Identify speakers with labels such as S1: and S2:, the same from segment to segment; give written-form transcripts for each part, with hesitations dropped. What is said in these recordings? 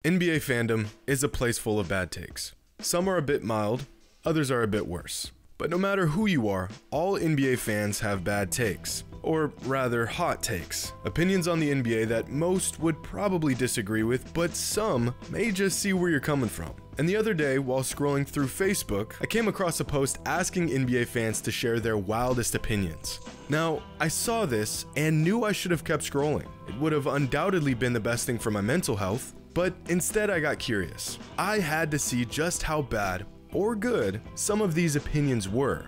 S1: NBA fandom is a place full of bad takes. Some are a bit mild, others are a bit worse. But no matter who you are, all NBA fans have bad takes. Or rather, hot takes. Opinions on the NBA that most would probably disagree with, but some may just see where you're coming from. And the other day, while scrolling through Facebook, I came across a post asking NBA fans to share their wildest opinions. Now, I saw this and knew I should have kept scrolling. It would have undoubtedly been the best thing for my mental health, but instead I got curious. I had to see just how bad or good some of these opinions were.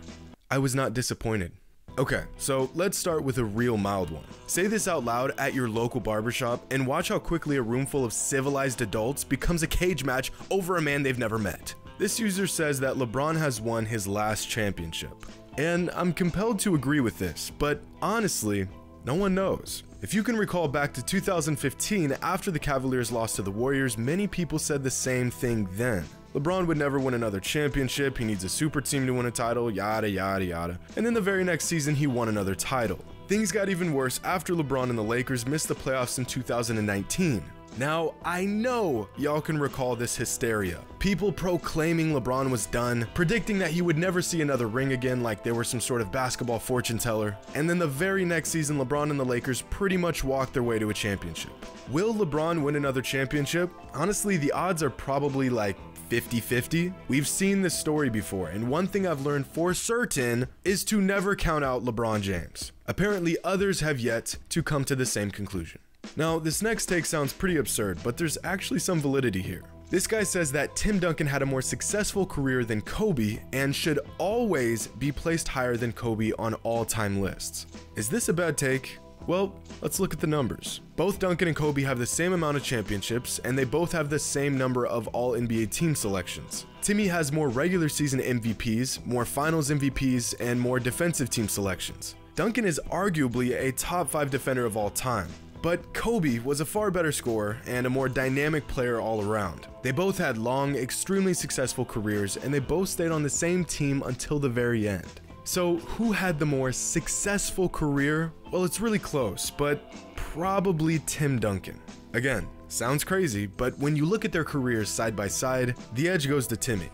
S1: I was not disappointed. Okay, so let's start with a real mild one. Say this out loud at your local barbershop and watch how quickly a room full of civilized adults becomes a cage match over a man they've never met. This user says that LeBron has won his last championship. And I'm compelled to agree with this, but honestly, no one knows. If you can recall back to 2015, after the Cavaliers lost to the Warriors, many people said the same thing then. LeBron would never win another championship, he needs a super team to win a title, yada yada yada. And then the very next season he won another title. Things got even worse after LeBron and the Lakers missed the playoffs in 2019. Now, I know y'all can recall this hysteria. People proclaiming LeBron was done, predicting that he would never see another ring again like they were some sort of basketball fortune teller, and then the very next season LeBron and the Lakers pretty much walked their way to a championship. Will LeBron win another championship? Honestly, the odds are probably like 50-50. We've seen this story before, and one thing I've learned for certain is to never count out LeBron James. Apparently, others have yet to come to the same conclusion. Now, this next take sounds pretty absurd, but there's actually some validity here. This guy says that Tim Duncan had a more successful career than Kobe and should always be placed higher than Kobe on all-time lists. Is this a bad take? Well, let's look at the numbers. Both Duncan and Kobe have the same amount of championships, and they both have the same number of all-NBA team selections. Timmy has more regular season MVPs, more finals MVPs, and more defensive team selections. Duncan is arguably a top 5 defender of all time. But Kobe was a far better scorer and a more dynamic player all around. They both had long, extremely successful careers, and they both stayed on the same team until the very end. So who had the more successful career? Well, it's really close, but probably Tim Duncan. Again, sounds crazy, but when you look at their careers side by side, the edge goes to Timmy.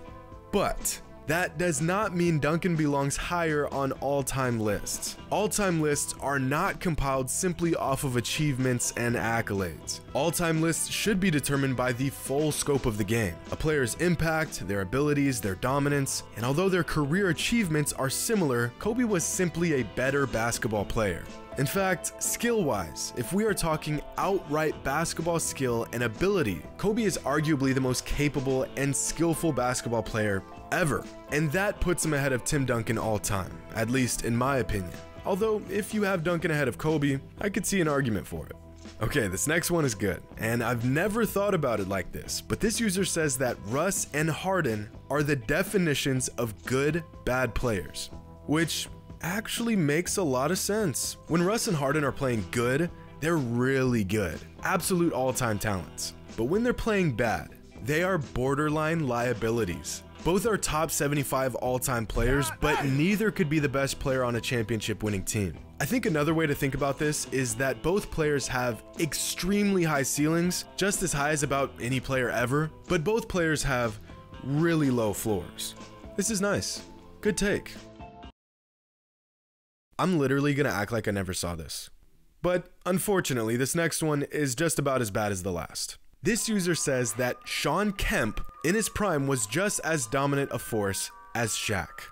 S1: But that does not mean Duncan belongs higher on all-time lists. All-time lists are not compiled simply off of achievements and accolades. All-time lists should be determined by the full scope of the game, a player's impact, their abilities, their dominance, and although their career achievements are similar, Kobe was simply a better basketball player. In fact, skill-wise, if we are talking outright basketball skill and ability, Kobe is arguably the most capable and skillful basketball player ever, and that puts him ahead of Tim Duncan all time, at least in my opinion. Although, if you have Duncan ahead of Kobe, I could see an argument for it. Okay, this next one is good, and I've never thought about it like this, but this user says that Russ and Harden are the definitions of good, bad players, which actually makes a lot of sense. When Russ and Harden are playing good, they're really good, absolute all-time talents. But when they're playing bad, they are borderline liabilities. Both are top 75 all-time players, but neither could be the best player on a championship-winning team. I think another way to think about this is that both players have extremely high ceilings, just as high as about any player ever, but both players have really low floors. This is nice. Good take. I'm literally gonna act like I never saw this. But unfortunately, this next one is just about as bad as the last. This user says that Shawn Kemp in his prime was just as dominant a force as Shaq.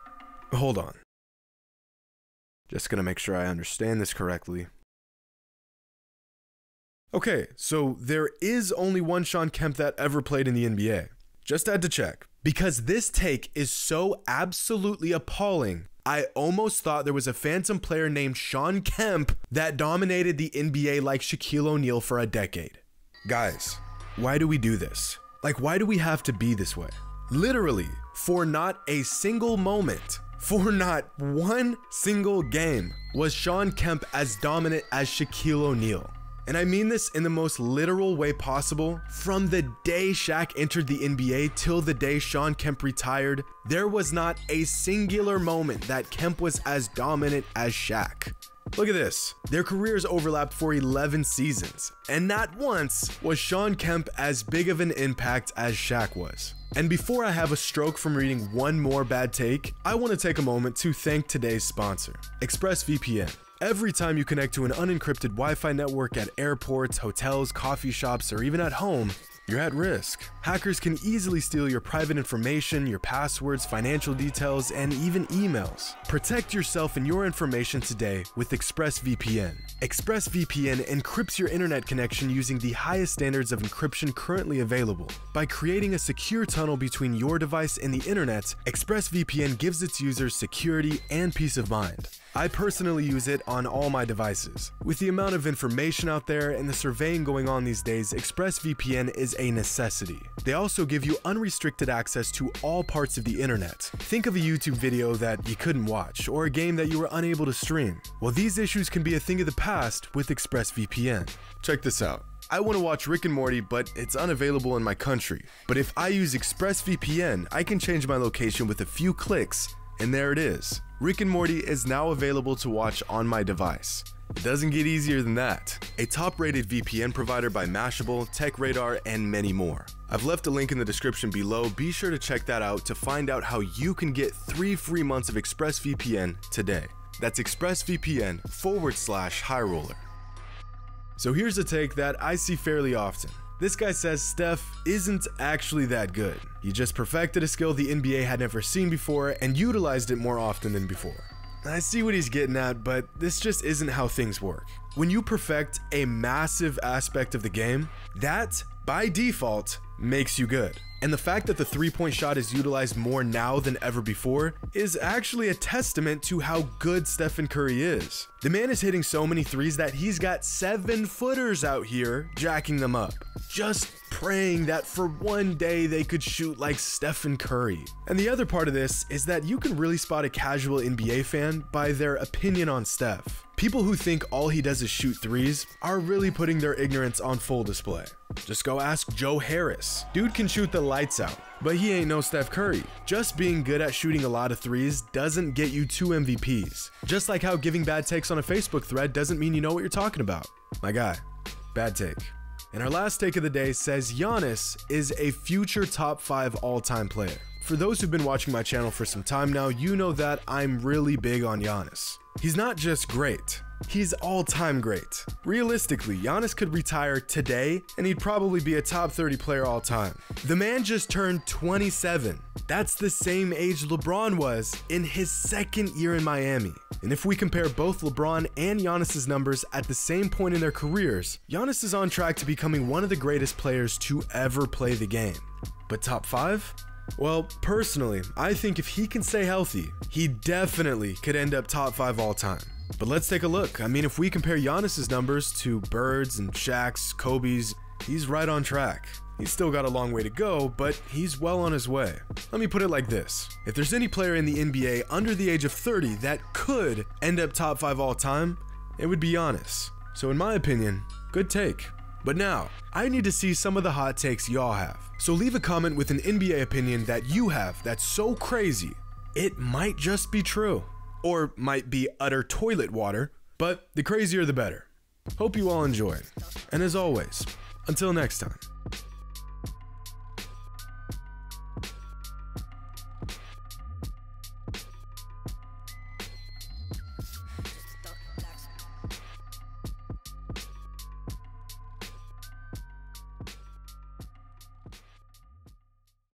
S1: Hold on. Just gonna make sure I understand this correctly. Okay, so there is only one Shawn Kemp that ever played in the NBA. Just had to check. Because this take is so absolutely appalling, I almost thought there was a phantom player named Shawn Kemp that dominated the NBA like Shaquille O'Neal for a decade. Guys, why do we do this? Like, why do we have to be this way? Literally, for not a single moment, for not one single game, was Shawn Kemp as dominant as Shaquille O'Neal. And I mean this in the most literal way possible. From the day Shaq entered the NBA till the day Shawn Kemp retired, there was not a singular moment that Kemp was as dominant as Shaq. Look at this. Their careers overlapped for 11 seasons, and not once was Shawn Kemp as big of an impact as Shaq was. And before I have a stroke from reading one more bad take, I want to take a moment to thank today's sponsor, ExpressVPN. Every time you connect to an unencrypted Wi-Fi network at airports, hotels, coffee shops, or even at home, you're at risk. Hackers can easily steal your private information, your passwords, financial details, and even emails. Protect yourself and your information today with ExpressVPN. ExpressVPN encrypts your internet connection using the highest standards of encryption currently available. By creating a secure tunnel between your device and the internet, ExpressVPN gives its users security and peace of mind. I personally use it on all my devices. With the amount of information out there and the surveying going on these days, ExpressVPN is a necessity. They also give you unrestricted access to all parts of the internet. Think of a YouTube video that you couldn't watch, or a game that you were unable to stream. Well, these issues can be a thing of the past with ExpressVPN. Check this out. I want to watch Rick and Morty, but it's unavailable in my country. But if I use ExpressVPN, I can change my location with a few clicks, and there it is. Rick and Morty is now available to watch on my device. It doesn't get easier than that. A top-rated VPN provider by Mashable, TechRadar, and many more. I've left a link in the description below. Be sure to check that out to find out how you can get 3 free months of ExpressVPN today. That's ExpressVPN/HighRoller. So here's a take that I see fairly often. This guy says Steph isn't actually that good. He just perfected a skill the NBA had never seen before and utilized it more often than before. I see what he's getting at, but this just isn't how things work. When you perfect a massive aspect of the game, that, by default, makes you good. And the fact that the three-point shot is utilized more now than ever before is actually a testament to how good Stephen Curry is. The man is hitting so many threes that he's got 7-footers out here jacking them up, just praying that for one day they could shoot like Stephen Curry. And the other part of this is that you can really spot a casual NBA fan by their opinion on Steph. People who think all he does is shoot threes are really putting their ignorance on full display. Just go ask Joe Harris. Dude can shoot the lights out, but he ain't no Steph Curry. Just being good at shooting a lot of threes doesn't get you 2 MVPs. Just like how giving bad takes on a Facebook thread doesn't mean you know what you're talking about. My guy, bad take. And our last take of the day says Giannis is a future top 5 all-time player. For those who've been watching my channel for some time now, you know that I'm really big on Giannis. He's not just great, he's all-time great. Realistically, Giannis could retire today and he'd probably be a top 30 player all time. The man just turned 27. That's the same age LeBron was in his 2nd year in Miami. And if we compare both LeBron and Giannis's numbers at the same point in their careers, Giannis is on track to becoming one of the greatest players to ever play the game. But top 5? Well, personally, I think if he can stay healthy, he definitely could end up top 5 all time. But let's take a look. I mean, if we compare Giannis's numbers to Bird's and Shaq's, Kobe's, he's right on track. He's still got a long way to go, but he's well on his way. Let me put it like this. If there's any player in the NBA under the age of 30 that could end up top 5 all time, it would be Giannis. So in my opinion, good take. But now, I need to see some of the hot takes y'all have. So leave a comment with an NBA opinion that you have that's so crazy, it might just be true. Or might be utter toilet water, but the crazier the better. Hope you all enjoyed. And as always, until next time.